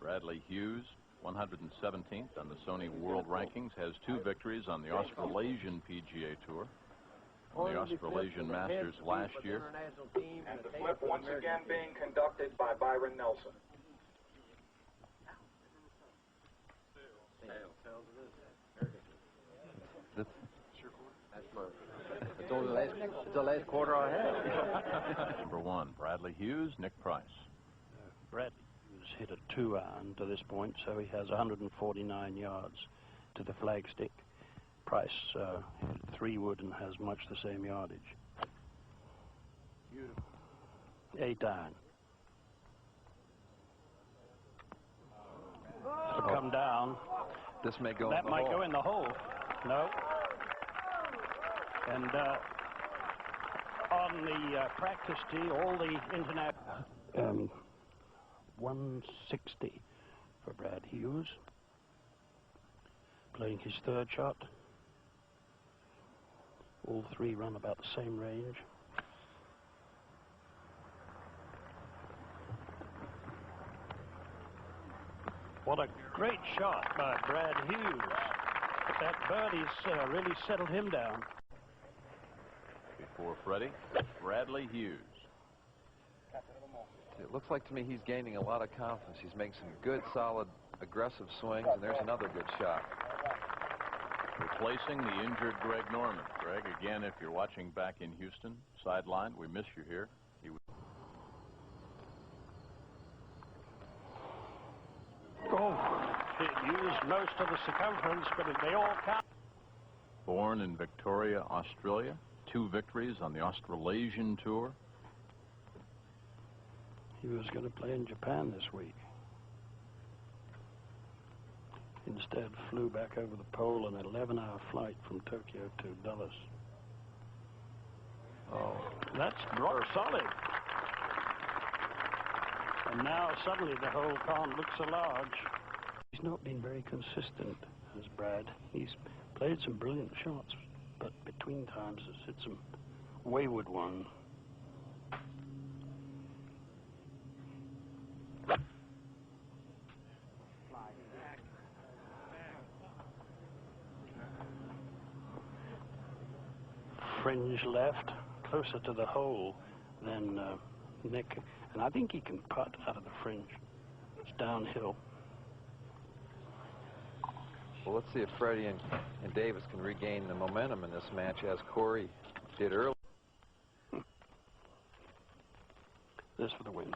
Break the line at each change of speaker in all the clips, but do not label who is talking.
Bradley Hughes, 117th on the Sony World Rankings, has 2 victories on the Australasian PGA Tour, on the Australasian Masters last year.
And the flip once again being conducted by Byron Nelson.
It's the last quarter I had.
Number 1, Bradley Hughes, Nick Price.
Bradley Hughes hit a 2-iron to this point, so he has 149 yards to the flagstick. Price hit 3-wood and has much the same yardage.
Beautiful.
8-iron. It'll come down.
This may go.
That might go in the hole. No. And on the practice tee, all the internet 160 for Brad Hughes, playing his 3rd shot. All 3 run about the same range. What a great shot by Brad Hughes. That birdie's really settled him down.
Before Freddie, Bradley Hughes.
It looks like to me he's gaining a lot of confidence. He's making some good, solid, aggressive swings, and there's another good shot.
Replacing the injured Greg Norman. Greg, again, if you're watching back in Houston, sideline, we miss you here.
It used most of the circumference, but they all count.
Born in Victoria, Australia, 2 victories on the Australasian Tour.
He was going to play in Japan this week. Instead, flew back over the pole on an 11-hour flight from Tokyo to Dulles. Oh, that's rock solid. And now suddenly the hole can't look so large. He's not been very consistent as Brad. He's played some brilliant shots, but between times has hit some wayward ones. Fringe left, closer to the hole than Nick, and I think he can putt out of the fringe. It's downhill.
Well, let's see if Freddie and Davis can regain the momentum in this match as Corey did earlier.
This for the win.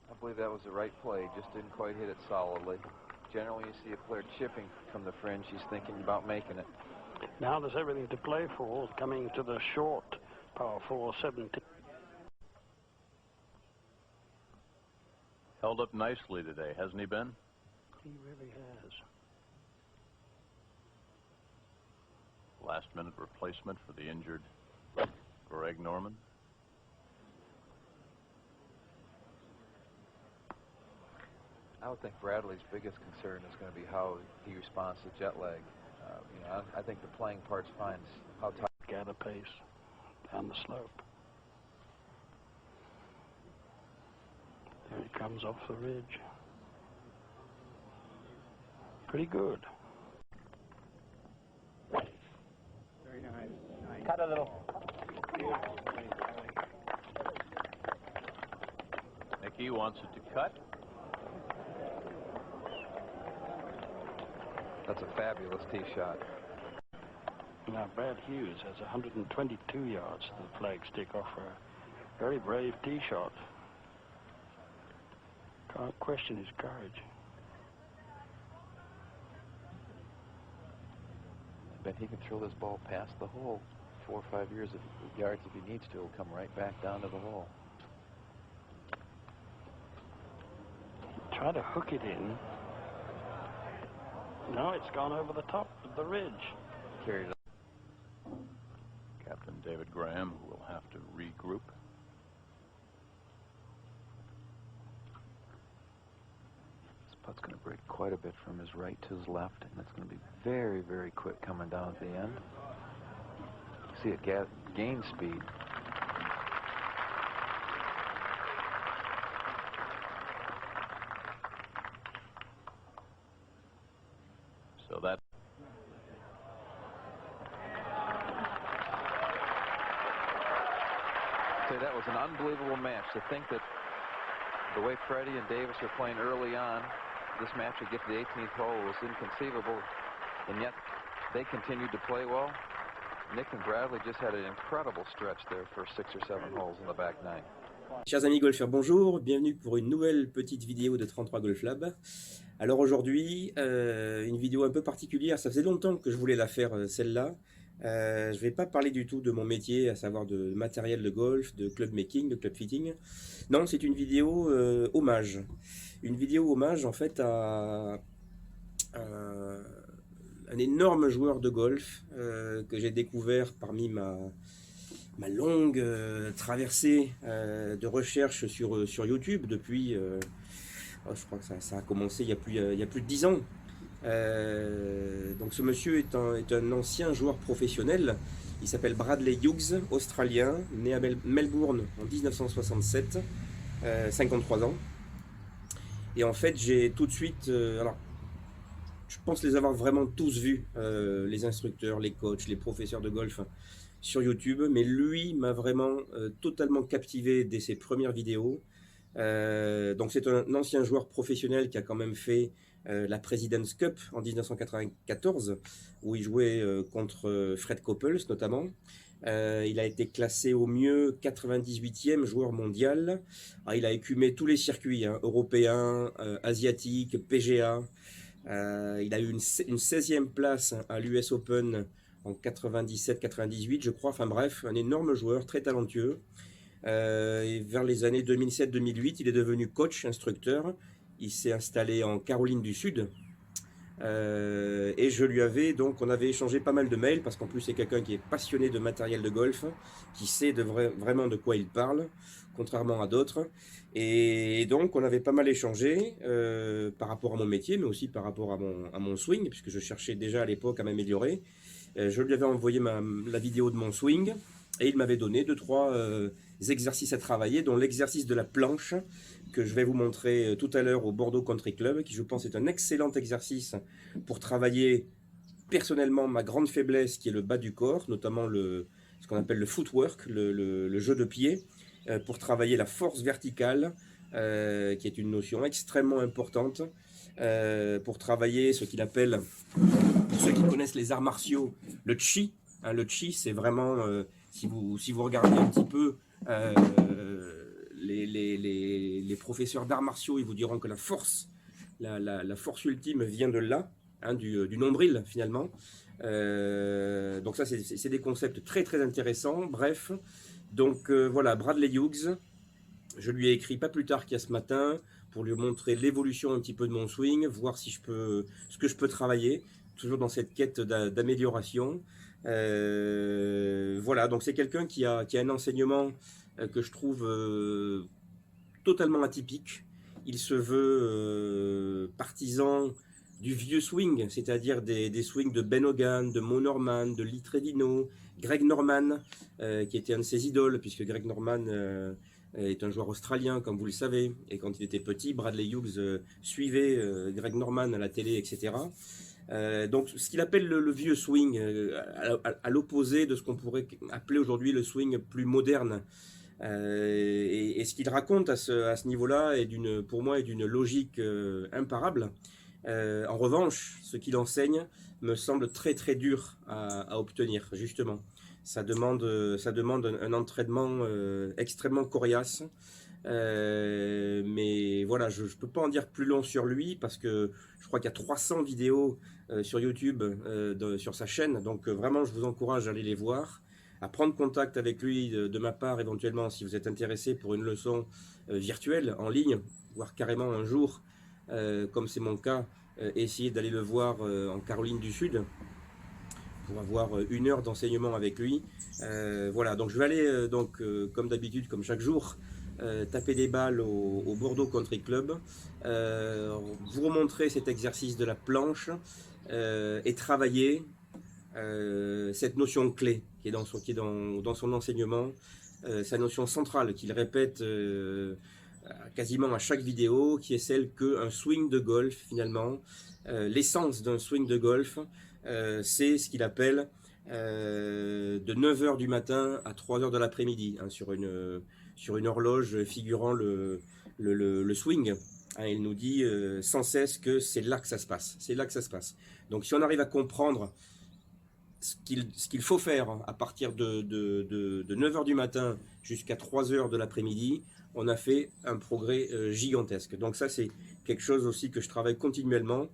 I believe that was the right play, just didn't quite hit it solidly. Generally, you see a player chipping from the fringe, he's thinking about making it.
Now there's everything to play for, coming to the short par 4 17.
Held up nicely today, hasn't he, Ben?
He really has.
Last-minute replacement for the injured Greg Norman.
I would think Bradley's biggest concern is going to be how he responds to jet lag. You know, I think the playing part's fine. How tight.
Gather pace down the slope. There he comes off the ridge. Pretty good.
Very nice.
Cut a little.
Nicky wants it to cut.
That's a fabulous tee shot.
Now Brad Hughes has 122 yards to the flagstick off a very brave tee shot. Can't question his courage.
bet he can throw this ball past the hole 4 or 5 yards if he needs to. It'll come right back down to the hole.
Try to hook it in. No, it's gone over the top of the ridge.
Carried it.
Captain David Graham will have to regroup.
This putt's going to break quite a bit from his right to his left, and it's going to be very, very quick coming down at the end. See it gain speed.
So that
That was an unbelievable match. To think that the way Freddie and Davis are playing early on, this match would get to the 18th hole was inconceivable, and yet they continued to play well. Nick and Bradley just had an incredible stretch there for 6 or 7 holes in the back 9.
Chers amis golfeurs, bonjour, bienvenue pour une nouvelle petite vidéo de 33 Golf Lab. Alors aujourd'hui, une vidéo un peu particulière, ça faisait longtemps que je voulais la faire celle-là. Je ne vais pas parler du tout de mon métier, à savoir de matériel de golf, de club making, de club fitting. Non, c'est une vidéo hommage. Une vidéo hommage en fait à un énorme joueur de golf que j'ai découvert parmi ma longue traversée de recherche sur YouTube depuis, je crois que ça a commencé il y a plus de 10 ans. Donc ce monsieur est un ancien joueur professionnel. Il s'appelle Bradley Hughes, australien, né à Melbourne en 1967, 53 ans. Et en fait, j'ai tout de suite... alors, je pense les avoir vraiment tous vus, les instructeurs, les coachs, les professeurs de golf sur YouTube. Mais lui m'a vraiment totalement captivé dès ses premières vidéos. Donc c'est un ancien joueur professionnel qui a quand même fait la President's Cup en 1994, où il jouait contre Fred Couples notamment. Il a été classé au mieux 98e joueur mondial. Alors, il a écumé tous les circuits, hein, européens, asiatiques, PGA. Il a eu une 16e place à l'US Open en 97-98, je crois. Enfin bref, un énorme joueur, très talentueux. Et vers les années 2007-2008, il est devenu coach, instructeur. Il s'est installé en Caroline du Sud. Et je lui avais donc, on avait échangé pas mal de mails, parce qu'en plus c'est quelqu'un qui est passionné de matériel de golf, qui sait vraiment de quoi il parle, contrairement à d'autres. Et donc on avait pas mal échangé par rapport à mon métier, mais aussi par rapport à mon swing, puisque je cherchais déjà à l'époque à m'améliorer. Je lui avais envoyé la vidéo de mon swing, et il m'avait donné 2-3 exercices à travailler, dont l'exercice de la planche, que je vais vous montrer tout à l'heure au Bordeaux Country Club, qui je pense est un excellent exercice pour travailler personnellement ma grande faiblesse, qui est le bas du corps, notamment ce qu'on appelle le footwork, le jeu de pied, pour travailler la force verticale, qui est une notion extrêmement importante, pour travailler ce qu'il appelle, pour ceux qui connaissent les arts martiaux, le chi. Hein, le chi, c'est vraiment, si vous regardez un petit peu les professeurs d'arts martiaux, ils vous diront que la force ultime vient de là, hein, du nombril finalement. Donc ça, c'est des concepts très très intéressants. Bref, donc voilà, Bradley Hughes, je lui ai écrit pas plus tard qu'il y a ce matin pour lui montrer l'évolution un petit peu de mon swing, voir ce que je peux travailler, toujours dans cette quête d'amélioration. Voilà, donc c'est quelqu'un qui a un enseignement que je trouve totalement atypique. Il se veut partisan du vieux swing, c'est-à-dire des swings de Ben Hogan, de Mo Norman, de Lee Trevino, Greg Norman, qui était un de ses idoles, puisque Greg Norman est un joueur australien, comme vous le savez, et quand il était petit, Bradley Hughes suivait Greg Norman à la télé, etc. Donc ce qu'il appelle le vieux swing, à l'opposé de ce qu'on pourrait appeler aujourd'hui le swing plus moderne. Et ce qu'il raconte à ce niveau-là pour moi est d'une logique imparable. En revanche, ce qu'il enseigne me semble très très dur à obtenir, justement. Ça demande un entraînement extrêmement coriace, Mais voilà, je ne peux pas en dire plus long sur lui parce que je crois qu'il y a 300 vidéos sur YouTube, sur sa chaîne. Donc vraiment, je vous encourage à aller les voir, à prendre contact avec lui de ma part éventuellement si vous êtes intéressé pour une leçon virtuelle en ligne, voire carrément un jour, comme c'est mon cas, essayer d'aller le voir en Caroline du Sud pour avoir 1 heure d'enseignement avec lui. Voilà, donc je vais aller comme d'habitude, comme chaque jour, taper des balles au Bordeaux Country Club, vous remontrer cet exercice de la planche et travailler cette notion clé qui est dans son enseignement, sa notion centrale qu'il répète quasiment à chaque vidéo, qui est celle qu'un swing de golf, finalement, l'essence d'un swing de golf, c'est ce qu'il appelle de 9 h du matin à 3 h de l'après-midi, hein, sur une horloge figurant le swing. Hein, il nous dit sans cesse que c'est là que ça se passe. C'est là que ça se passe. Donc si on arrive à comprendre ce qu'il faut faire à partir de 9 h du matin jusqu'à 3 h de l'après-midi, on a fait un progrès gigantesque. Donc ça, c'est quelque chose aussi que je travaille continuellement.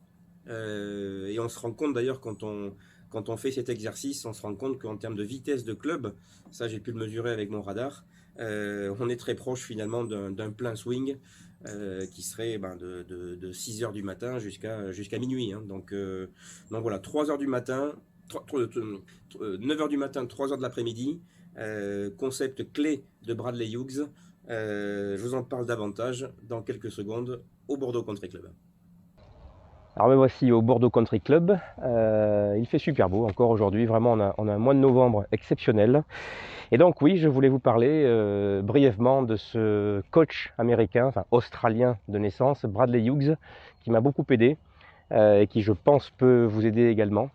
Et on se rend compte d'ailleurs quand on fait cet exercice, on se rend compte qu'en termes de vitesse de club, ça j'ai pu le mesurer avec mon radar, on est très proche finalement d'un plein swing qui serait de 6 h du matin jusqu'à minuit. Hein. Donc voilà, 3 h du matin, 9 h du matin, 3 h de l'après-midi, concept clé de Bradley Hughes. Je vous en parle davantage dans quelques secondes au Bordeaux Country Club.
Alors me voici au Bordeaux Country Club, il fait super beau encore aujourd'hui, vraiment on a un mois de novembre exceptionnel. Et donc oui, je voulais vous parler brièvement de ce coach américain, enfin australien de naissance, Bradley Hughes, qui m'a beaucoup aidé et qui je pense peut vous aider également.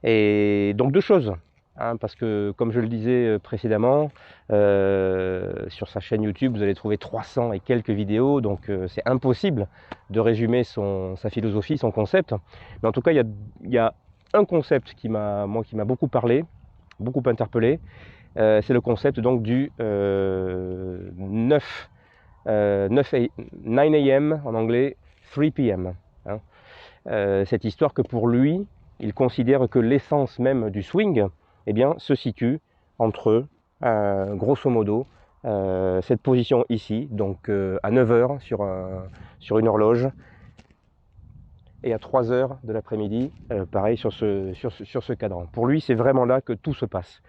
Et donc 2 choses, hein, parce que comme je le disais précédemment, sur sa chaîne YouTube vous allez trouver 300 et quelques vidéos, donc c'est impossible de résumer sa philosophie, son concept. Mais en tout cas il y a un concept qui m'a beaucoup parlé, beaucoup interpellé, c'est le concept donc du 9 a.m. en anglais, 3 p.m. Hein. Cette histoire que pour lui, il considère que l'essence même du swing, eh bien, se situe entre, grosso modo, cette position ici, donc à 9 h sur une horloge, et à 3 h de l'après-midi, pareil sur ce cadran. Pour lui, c'est vraiment là que tout se passe.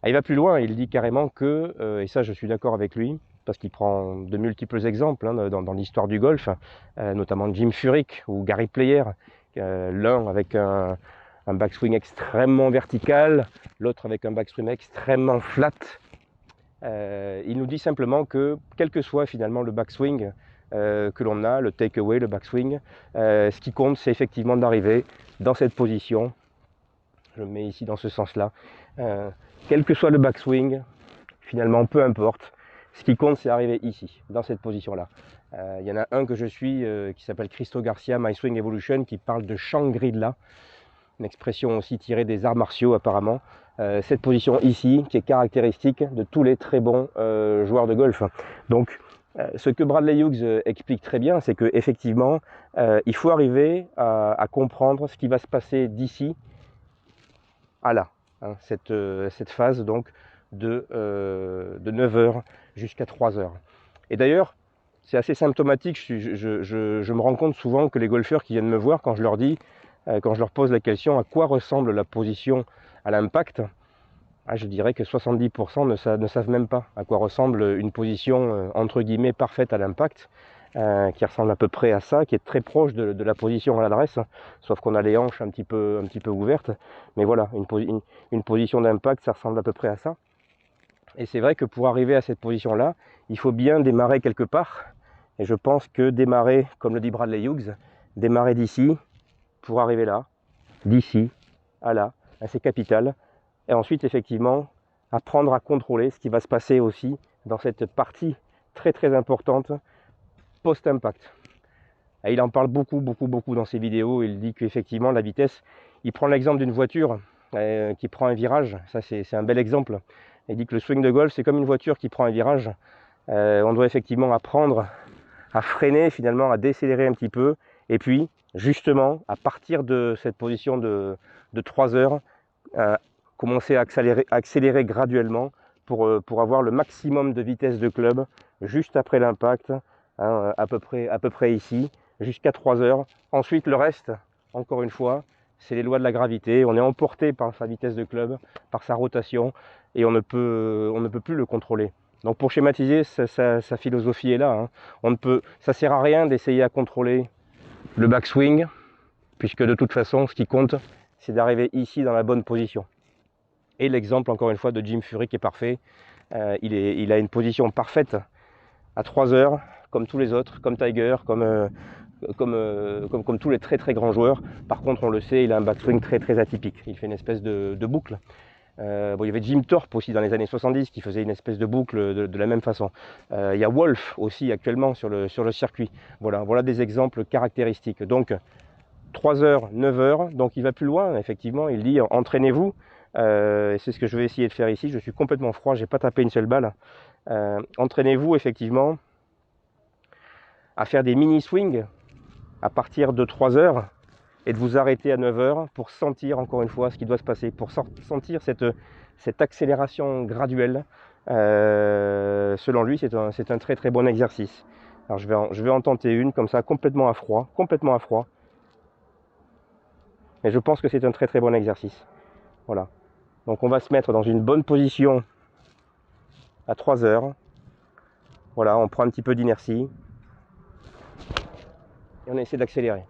Il va plus loin, il dit carrément que, et ça je suis d'accord avec lui, parce qu'il prend de multiples exemples hein, dans l'histoire du golf, notamment Jim Furyk ou Gary Player, l'un avec un backswing extrêmement vertical, l'autre avec un backswing extrêmement flat. Il nous dit simplement que, quel que soit finalement le backswing que l'on a, le take-away, le backswing, ce qui compte c'est effectivement d'arriver dans cette position, je le mets ici dans ce sens-là, quel que soit le backswing, finalement peu importe, ce qui compte c'est arriver ici, dans cette position-là. Il y en a un que je suis qui s'appelle Christo Garcia, My Swing Evolution, qui parle de Shangri-La, une expression aussi tirée des arts martiaux apparemment. Cette position ici qui est caractéristique de tous les très bons joueurs de golf. Donc ce que Bradley Hughes explique très bien, c'est qu'effectivement il faut arriver à comprendre ce qui va se passer d'ici à là, hein, cette phase donc de 9 h jusqu'à 3 h. Et d'ailleurs, c'est assez symptomatique, je me rends compte souvent que les golfeurs qui viennent me voir, quand je leur pose la question à quoi ressemble la position à l'impact, je dirais que 70% ne savent même pas à quoi ressemble une position entre guillemets parfaite à l'impact, qui ressemble à peu près à ça, qui est très proche de la position à l'adresse, sauf qu'on a les hanches un petit peu ouvertes. Mais voilà, une position d'impact, ça ressemble à peu près à ça. Et c'est vrai que pour arriver à cette position-là, il faut bien démarrer quelque part. Et je pense que démarrer, comme le dit Bradley Hughes, démarrer d'ici pour arriver là, d'ici à là, c'est capital. Et ensuite, effectivement, apprendre à contrôler ce qui va se passer aussi dans cette partie très très importante post-impact. Et il en parle beaucoup dans ses vidéos. Il dit qu'effectivement, la vitesse, il prend l'exemple d'une voiture qui prend un virage. Ça, c'est un bel exemple. Il dit que le swing de golf, c'est comme une voiture qui prend un virage. On doit effectivement apprendre à freiner finalement, à décélérer un petit peu. Et puis, justement, à partir de cette position de 3 heures, commencer à accélérer graduellement pour avoir le maximum de vitesse de club juste après l'impact, hein, à peu près ici, jusqu'à 3 heures. Ensuite, le reste, encore une fois, c'est les lois de la gravité. On est emporté par sa vitesse de club, par sa rotation, et on ne peut plus le contrôler. Donc pour schématiser, sa philosophie est là. Hein. Ça ne sert à rien d'essayer à contrôler le backswing, puisque de toute façon, ce qui compte, c'est d'arriver ici dans la bonne position. Et l'exemple, encore une fois, de Jim Furyk est parfait. Il a une position parfaite à 3 heures, comme tous les autres, comme Tiger, comme tous les très très grands joueurs. Par contre, on le sait, il a un backswing très très atypique. Il fait une espèce de boucle. Bon, il y avait Jim Thorpe aussi dans les années 70 qui faisait une espèce de boucle de la même façon. Il y a Wolf aussi actuellement sur le circuit. Voilà des exemples caractéristiques. Donc 3 heures, 9 heures, donc il va plus loin, effectivement, il dit entraînez-vous. C'est ce que je vais essayer de faire ici. Je suis complètement froid, j'ai pas tapé une seule balle. Entraînez-vous effectivement à faire des mini-swings à partir de 3 heures et de vous arrêter à 9 heures pour sentir encore une fois ce qui doit se passer, pour sentir cette accélération graduelle. Selon lui, c'est un très très bon exercice. Alors je vais en tenter une comme ça, complètement à froid. Mais je pense que c'est un très très bon exercice. Voilà. Donc on va se mettre dans une bonne position à 3 heures. Voilà, on prend un petit peu d'inertie et on essaie d'accélérer.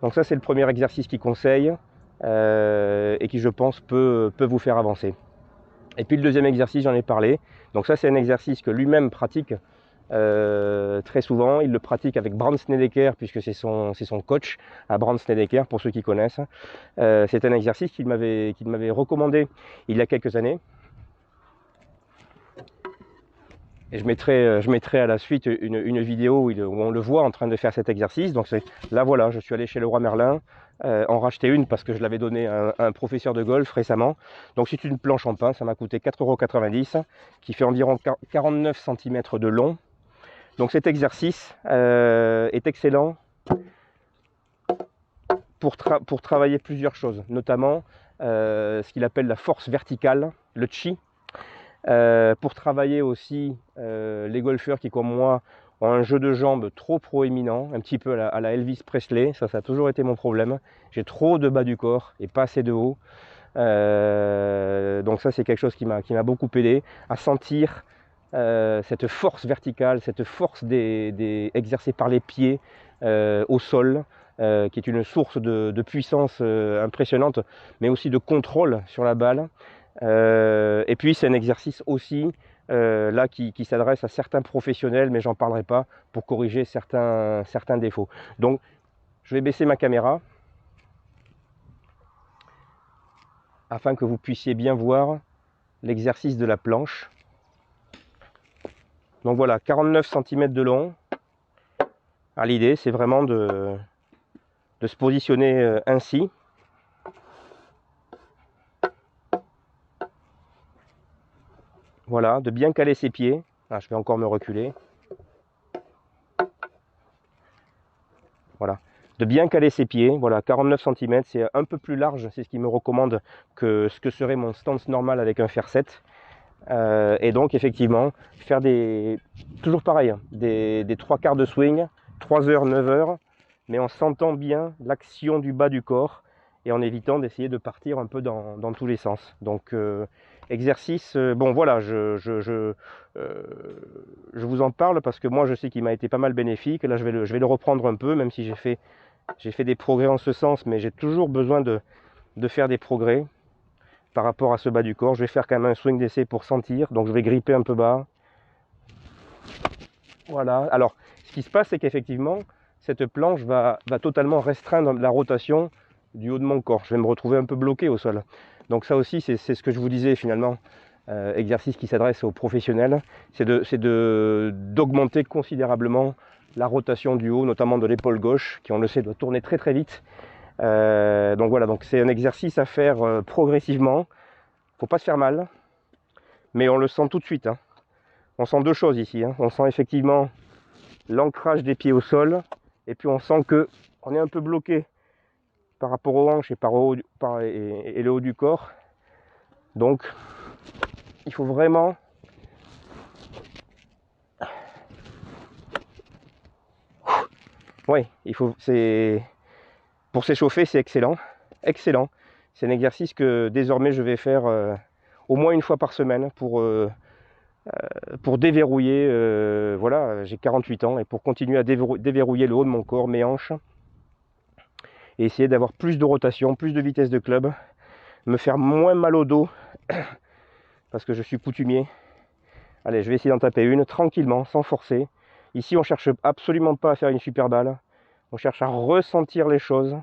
Donc ça c'est le premier exercice qu'il conseille et qui je pense peut vous faire avancer. Et puis le deuxième exercice, j'en ai parlé. Donc ça c'est un exercice que lui-même pratique très souvent. Il le pratique avec Brandt Snedeker puisque c'est son coach à Brandt Snedeker pour ceux qui connaissent. C'est un exercice qu'il m'avait recommandé il y a quelques années. Et je mettrai à la suite une vidéo où on le voit en train de faire cet exercice. Donc là voilà, je suis allé chez Leroy Merlin en racheter une parce que je l'avais donné à un professeur de golf récemment. Donc c'est une planche en pin, ça m'a coûté 4,90 € qui fait environ 49 cm de long. Donc cet exercice est excellent pour travailler plusieurs choses, notamment ce qu'il appelle la force verticale, le chi. Pour travailler aussi les golfeurs qui, comme moi, ont un jeu de jambes trop proéminent, un petit peu à la Elvis Presley. Ça a toujours été mon problème. J'ai trop de bas du corps et pas assez de haut. Donc ça, c'est quelque chose qui m'a beaucoup aidé à sentir cette force verticale, cette force exercée par les pieds au sol, qui est une source de puissance impressionnante, mais aussi de contrôle sur la balle. Et puis c'est un exercice aussi là qui s'adresse à certains professionnels, mais j'en parlerai pas, pour corriger certains défauts. Donc je vais baisser ma caméra afin que vous puissiez bien voir l'exercice de la planche. Donc voilà, 49 cm de long. Alors l'idée c'est vraiment de se positionner ainsi. Voilà, de bien caler ses pieds. Ah, je vais encore me reculer. Voilà, de bien caler ses pieds. Voilà, 49 cm, c'est un peu plus large, c'est ce qui me recommande que ce que serait mon stance normal avec un fer 7. Et donc effectivement, faire toujours pareil, des 3/4 de swing, 3 heures, 9 heures, mais en sentant bien l'action du bas du corps et en évitant d'essayer de partir un peu dans tous les sens. Donc exercice, bon voilà, je vous en parle parce que moi je sais qu'il m'a été pas mal bénéfique. Là je vais le reprendre un peu, même si j'ai fait des progrès en ce sens, mais j'ai toujours besoin de faire des progrès par rapport à ce bas du corps. Je vais faire quand même un swing d'essai pour sentir, donc je vais gripper un peu bas. Voilà, alors ce qui se passe c'est qu'effectivement cette planche va totalement restreindre la rotation du haut de mon corps. Je vais me retrouver un peu bloqué au sol. Donc ça aussi c'est ce que je vous disais finalement, exercice qui s'adresse aux professionnels, c'est d'augmenter considérablement la rotation du haut, notamment de l'épaule gauche, qui on le sait doit tourner très très vite. Donc voilà, donc c'est un exercice à faire progressivement. Il faut pas se faire mal, mais on le sent tout de suite, hein. On sent deux choses ici, hein. On sent effectivement l'ancrage des pieds au sol, et puis on sent que on est un peu bloqué par rapport aux hanches et, et le haut du corps. Donc il faut vraiment pour s'échauffer, c'est excellent. Excellent. C'est un exercice que désormais je vais faire au moins une fois par semaine pour déverrouiller. Voilà, j'ai 48 ans et pour continuer à déverrouiller le haut de mon corps, mes hanches, et essayer d'avoir plus de rotation, plus de vitesse de club, me faire moins mal au dos parce que je suis coutumier. Allez, je vais essayer d'en taper une tranquillement, sans forcer. Ici, on ne cherche absolument pas à faire une super balle. On cherche à ressentir les choses.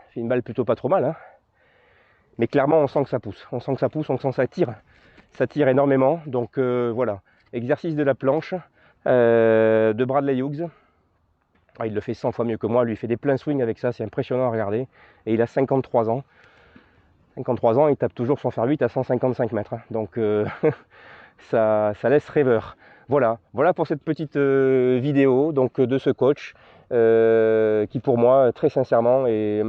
C'est une balle plutôt pas trop mal, hein. Mais clairement, on sent que ça pousse. On sent que ça pousse, on sent que ça tire. Ça tire énormément. Donc voilà, exercice de la planche de Bradley Hughes. Ah, il le fait 100 fois mieux que moi. Lui, il fait des pleins swings avec ça. C'est impressionnant à regarder. Et il a 53 ans. 53 ans, il tape toujours son fer 8 à 155 mètres. Donc ça laisse rêveur. Voilà pour cette petite vidéo donc, de ce coach qui pour moi, très sincèrement, est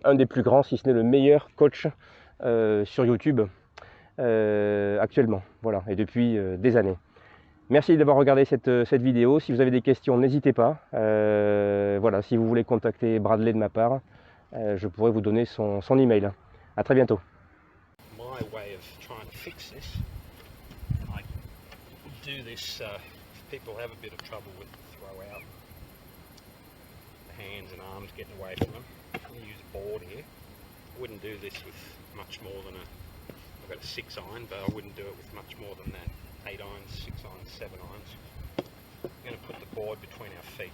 un des plus grands, si ce n'est le meilleur coach sur YouTube actuellement. Voilà, et depuis des années. Merci d'avoir regardé cette vidéo. Si vous avez des questions, n'hésitez pas. Voilà, si vous voulez contacter Bradley de ma part, je pourrais vous donner son email. À très bientôt.
My way of trying to fix this, I do this if people have a bit of trouble with throw out, the hands and arms getting away from them. I use a board here. I wouldn't do this with much more than I've got a 6 iron, but I wouldn't do it with much more than that. 8 irons, 6 irons, 7 irons. I'm going to put the board between our feet.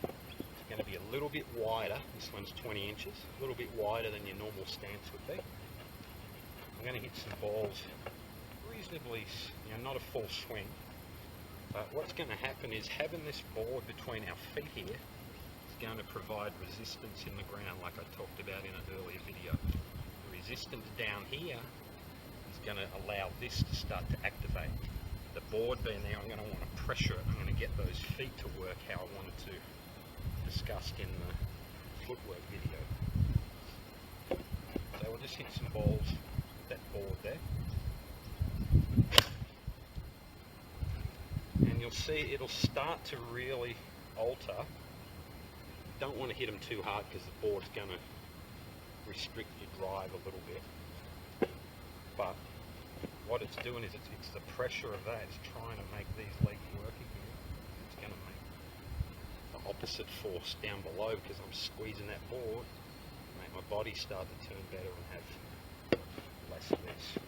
It's going to be a little bit wider. This one's 20 inches, a little bit wider than your normal stance would be. I'm going to hit some balls reasonably, not a full swing, but what's going to happen is having this board between our feet here is going to provide resistance in the ground, like I talked about in an earlier video. The resistance down here is going to allow this to start to activate. The board being there, I'm going to want to pressure it. I'm going to get those feet to work how I wanted to, discussed in the footwork video. So we'll just hit some balls with that board there. And you'll see it'll start to really alter. You don't want to hit them too hard because the board's going to restrict your drive a little bit. But what it's doing is it's the pressure of that is trying to make these legs work again. It's going to make the opposite force down below because I'm squeezing that board, make my body start to turn better and have less of this.